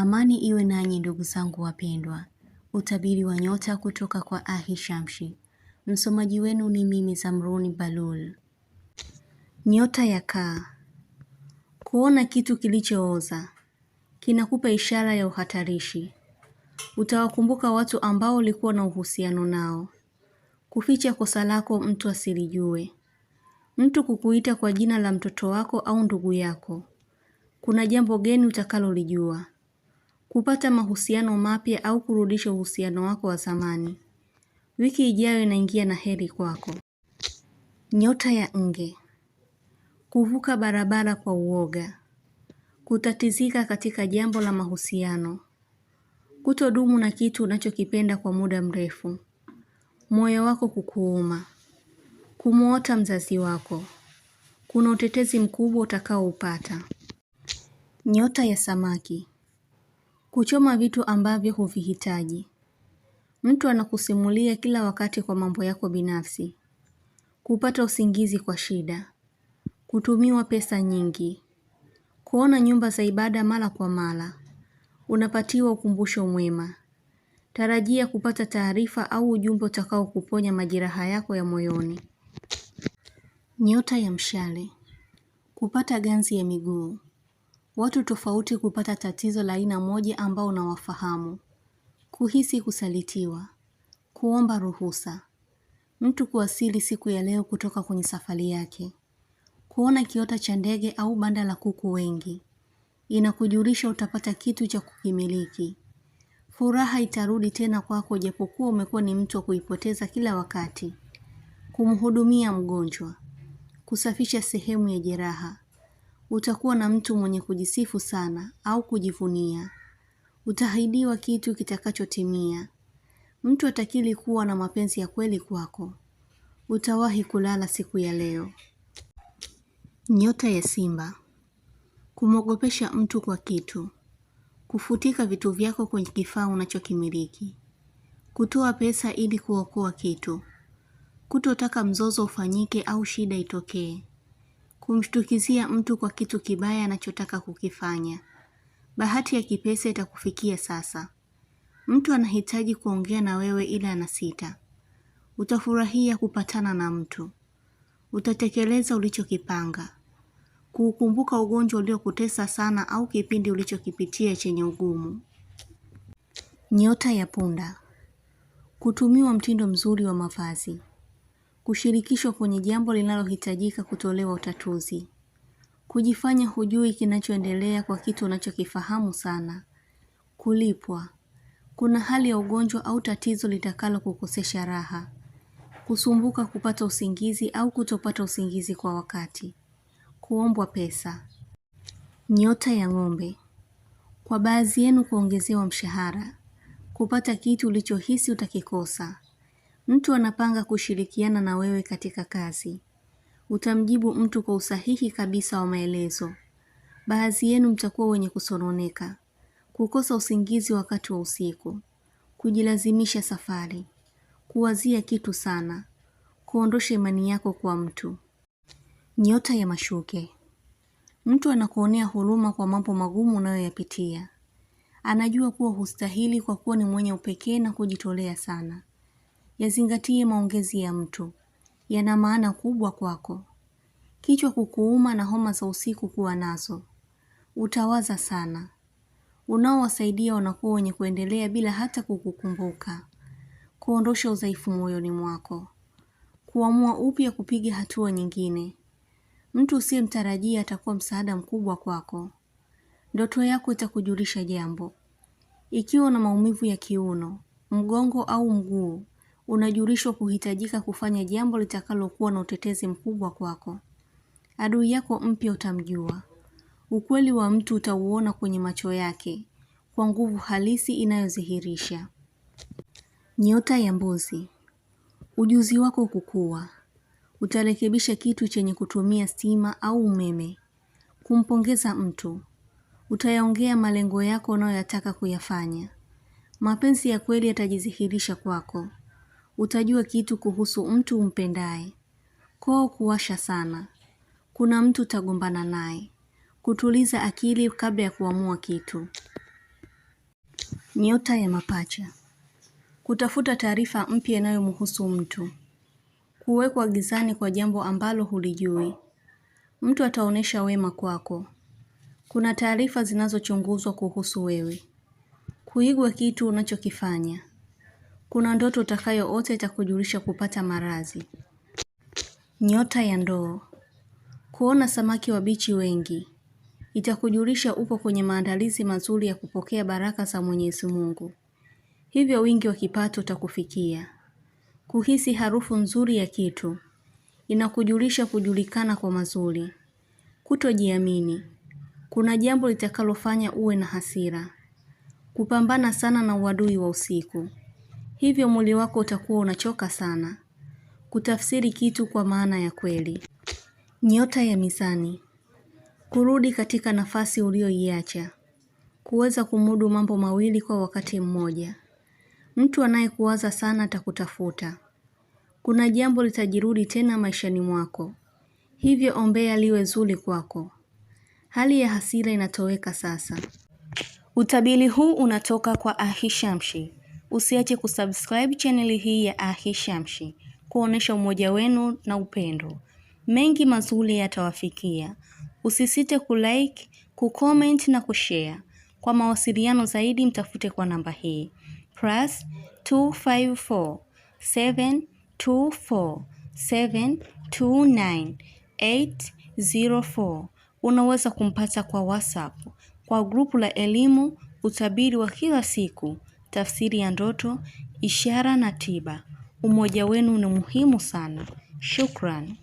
Amani iwe nanyi ndugu zangu wapendwa. Utabiri wa nyota kutoka kwa Ahishamshi. Msomaji wenu ni mimi Zamruni Balul. Nyota ya Kaa. Kuona kitu kilichooza kinakupa ishara ya uhatarishi. Utawakumbuka watu ambao ulikuwa na uhusiano nao. Kuficha kosa lako mtu asilijue. Mtu kukuita kwa jina la mtoto wako au ndugu yako. Kuna jambo geni utakalolijua. Kupata mahusiano mapya au kurudisha uhusiano wako wa zamani. Wiki ijayo inaingia na heri kwako. Nyota ya Nge. Kuvuka barabara kwa uoga. Kutatizika katika jambo la mahusiano. Kutodumu na kitu unachokipenda kwa muda mrefu. Moyo wako kukuuma. Kumuota mzazi wako. Kuna utetezi mkubwa utakaoupata. Nyota ya Samaki. Kuchoma vitu ambavyo huvihitaji. Mtu anakusimulia kila wakati kwa mambo yako binafsi. Kupata usingizi kwa shida. Kutumiwa pesa nyingi. Kuona nyumba za ibada mara kwa mara. Unapatiwa ukumbusho mwema. Tarajia kupata taarifa au ujumbe utakao kuponya majeraha yako ya moyoni. Nyota ya Mshale. Kupata ganzi ya miguu. Watu tofauti kupata tatizo la aina moja ambao unawafahamu. Kuhisi kusalitiwa. Kuomba ruhusa. Mtu kuwasili siku ya leo kutoka kwenye safari yake. Kuona kiota cha ndege au banda la kuku wengi. Inakujulisha utapata kitu cha kukimiliki. Furaha itarudi tena kwako japokuwa umekuwa ni mtu wa kuipoteza kila wakati. Kumhudumia mgonjwa. Kusafisha sehemu ya jeraha. Utakuwa na mtu mwenye kujisifu sana au kujivunia. Utaahidiwa kitu kitakachotimia. Mtu atakiri kuwa na mapenzi ya kweli kwako. Utawahi kulala siku ya leo. Nyota ya Simba. Kumwogopesha mtu kwa kitu. Kufutika vitu vyako kwenye kifaa unachokimiliki. Kutoa pesa ili kuokoa kitu. Kutotaka mzozo ufanyike au shida itokee. Kumshtukizia mtu kwa kitu kibaya anachotaka kukifanya. Bahati ya kipesa itakufikia sasa. Mtu anahitaji kuongea na wewe ila anasita. Utafurahia kupatana na mtu. Utatekeleza ulichokipanga. Kuukumbuka ugonjwa uliokutesa sana au kipindi ulichokipitia chenye ugumu. Nyota ya Punda. Kutumiwa mtindo mzuri wa mavazi. Kushirikishwa kwenye jambo linalohitajika kutolewa utatuzi. Kujifanya hujui kinachoendelea kwa kitu unachokifahamu sana. Kulipwa. Kuna hali ya ugonjwa au tatizo litakalo kukosesha raha. Kusumbuka kupata usingizi au kutopata usingizi kwa wakati. Kuombwa pesa. Nyota ya Ng'ombe. Kwa baadhi yenu kuongezewa mshahara. Kupata kitu ulichohisi utakikosa. Mtu anapanga kushirikiana na wewe katika kazi. Utamjibu mtu kwa usahihi kabisa wa maelezo. Baadhi yenu mtakuwa wenye kusononeka. Kukosa usingizi wakati wa usiku. Kujilazimisha safari. Kuwazia kitu sana. Kuondosha imani yako kwa mtu. Nyota ya Mashuke. Mtu anakuonea huruma kwa mambo magumu unayoyapitia. Anajua kuwa hustahili kwa kuwa ni mwenye upekee na kujitolea sana. Yazingatie maongezi ya mtu. Yana maana kubwa kwako. Kichwa kukuuma na homa za usiku kuwa nazo. Utawaza sana. Unaowasaidia wanakuwa wenye kuendelea bila hata kukukumbuka. Kuondosha udhaifu moyoni mwako. Kuamua upya kupiga hatua nyingine. Mtu usiyemtarajia atakuwa msaada mkubwa kwako. Ndoto yako itakujulisha jambo. Ikiwa una maumivu ya kiuno, mgongo au mguu, unajulishwa kuhitajika kufanya jambo litakalokuwa na utetezi mkubwa kwako. Adui yako mpya utamjua. Ukweli wa mtu utauona kwenye macho yake, kwa nguvu halisi inayodhihirisha. Nyota ya Mbuzi. Ujuzi wako kukua. Utarekebisha kitu chenye kutumia stima au umeme. Kumpongeza mtu. Utayaongea malengo yako unayoyataka kuyafanya. Mapenzi ya kweli yatajidhihirisha kwako. Utajua kitu kuhusu mtu umpendaye. Koo kuwasha sana. Kuna mtu utagombana naye. Kutuliza akili kabla ya kuamua kitu. Nyota ya mapacha. Kutafuta taarifa mpya inayomhusu mtu. Kuwekwa gizani kwa jambo ambalo hulijui. Mtu ataonesha wema kwako. Kuna taarifa zinazochunguzwa kuhusu wewe. Kuigwa kitu unachokifanya. Kuna ndoto utakayoota itakujulisha kupata maradhi. Nyota ya ndoo. Kuona samaki wabichi wengi. Itakujulisha upo kwenye maandalizi mazuri ya kupokea baraka za Mwenyezi Mungu. Hivyo wingi wa kipato utakufikia. Kuhisi harufu nzuri ya kitu. Inakujulisha kujulikana kwa mazuri. Kutojiamini. Kuna jambo litakalofanya uwe na hasira. Kupambana sana na uadui wa usiku. Hivyo mwili wako utakuwa unachoka sana. Kutafsiri kitu kwa maana ya kweli. Nyota ya mizani. Kurudi katika nafasi uliyoiacha. Kuweza kumudu mambo mawili kwa wakati mmoja. Mtu anayekuwaza sana atakutafuta. Kuna jambo litajirudi tena maishani mwako. Hivyo ombea liwe zuri kwako. Hali ya hasira inatoweka sasa. Utabiri huu unatoka kwa Ahishamshi. Usiache kusubscribe channel hii ya Ahishamshi, kuonesha umoja wenu na upendo. Mengi mazuri yatawafikia. Usisite kulike, kucomment na kushare. Kwa mawasiliano zaidi mtafute kwa namba hii +254 724 729 804. Unaweza kumpata kwa WhatsApp, kwa grupu la elimu, utabiri wa kila siku, tafsiri ya ndoto, ishara na tiba. Umoja wenu ni muhimu sana. Shukran.